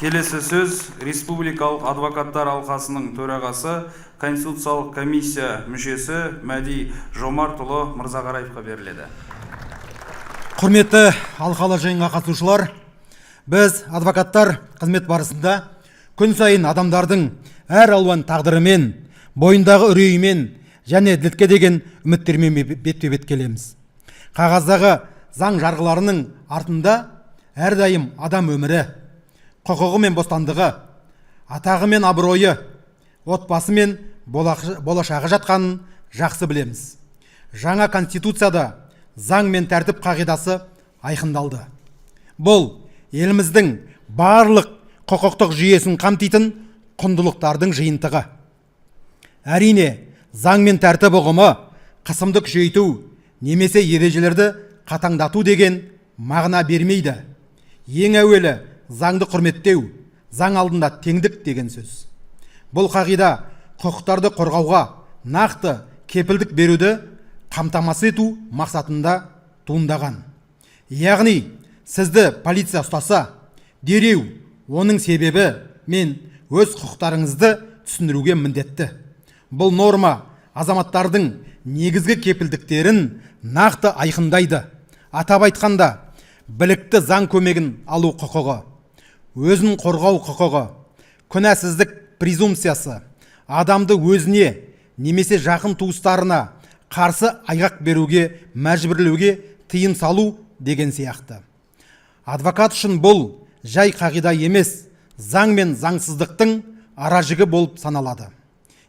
Келесі сөз Республикалық адвокаттар алқасының төрағасы, Конституциялық комиссия мүшесі Мәди Жомартұлы Мырзағараевқа беріледі. Құрметті алқалы жиынға қатысушылар, біз адвокаттар қызмет барысында күн сайын адамдардың әр алуан тағдырымен, бойындағы үрейімен және ділтке деген үміттермен бетпе-бет келеміз. Қағаздағы заң жарғыларының артында әрдайым адам өмірі, құқығы мен бостандығы, атағы мен абыройы, отбасы мен болашағы жатқанын жақсы білеміз. Жаңа конституцияда заң мен тәртіп қағидасы айқындалды. Бұл еліміздің барлық құқықтық жүйесін қамтитын құндылықтардың жиынтығы. Әрине, заң мен тәртіп ұғымы қысымды күшейту немесе ережелерді қатаңдату деген мағына бермейді. Ең әуелі заңды құрметтеу, заң алдында теңдік деген сөз. Бұл қағида құқықтарды қорғауға нақты кепілдік беруді қамтамасыз ету мақсатында туындаған. Яғни, сізді полиция ұстаса, дереу оның себебі мен өз құқықтарыңызды түсіндіруге міндетті. Бұл норма азаматтардың негізгі кепілдіктерін нақты айқындайды. Атап айтқанда, білікті заң көмегін алу құқығы, өзін қорғау құқығы, күнәсіздік презумпциясы, адамды өзіне немесе жақын туыстарына қарсы айғақ беруге, мәжбүрлеуге тыйым салу деген сияқты. Адвокат үшін бұл жай қағида емес, заң мен заңсыздықтың аражігі болып саналады.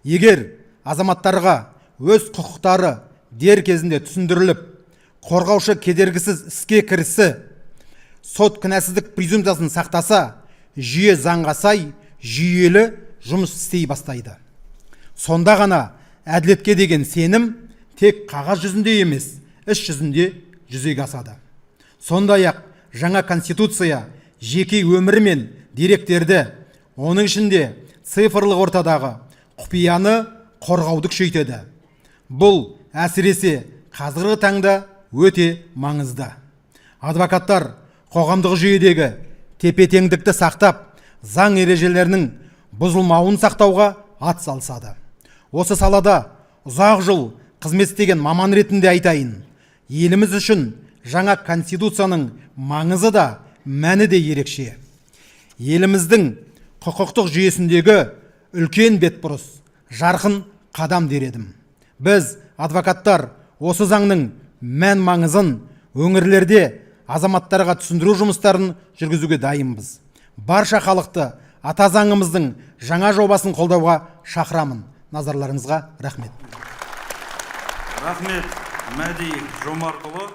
Егер азаматтарға өз құқықтары дер кезінде түсіндіріліп, қорғаушы кедергісіз іске кірісі, сот күнәсіздік презумпциясын сақтаса, жүйе заңға сай, жүйелі жұмыс істей бастайды. Сонда ғана әділетке деген сенім тек қағаз жүзінде емес, іс жүзінде жүзеге асады. Сондай-ақ жаңа конституция жеке өмірі мен деректерді, оның ішінде цифрлық ортадағы құпияны қорғауды күшейтеді. Бұл әсіресе қазіргі таңда өте маңызды. Адвокаттар қоғамдық жүйедегі тепе-теңдікті сақтап, заң ережелерінің бұзылмауын сақтауға атсалысады. Осы салада ұзақ жыл қызмет істеген маман ретінде айтайын, еліміз үшін жаңа конституцияның маңызы да, мәні де ерекше. Еліміздің құқықтық жүйесіндегі үлкен бетбұрыс, жарқын қадам дер едім. Біз, адвокаттар, осы заңның мән маңызын өңірлерде азаматтарға түсіндіру жұмыстарын жүргізуге дайынбыз. Барша халықты ата заңымыздың жаңа жобасын қолдауға шақырамын. Назарларыңызға рахмет. Рахмет, Мәди Жомартұлы.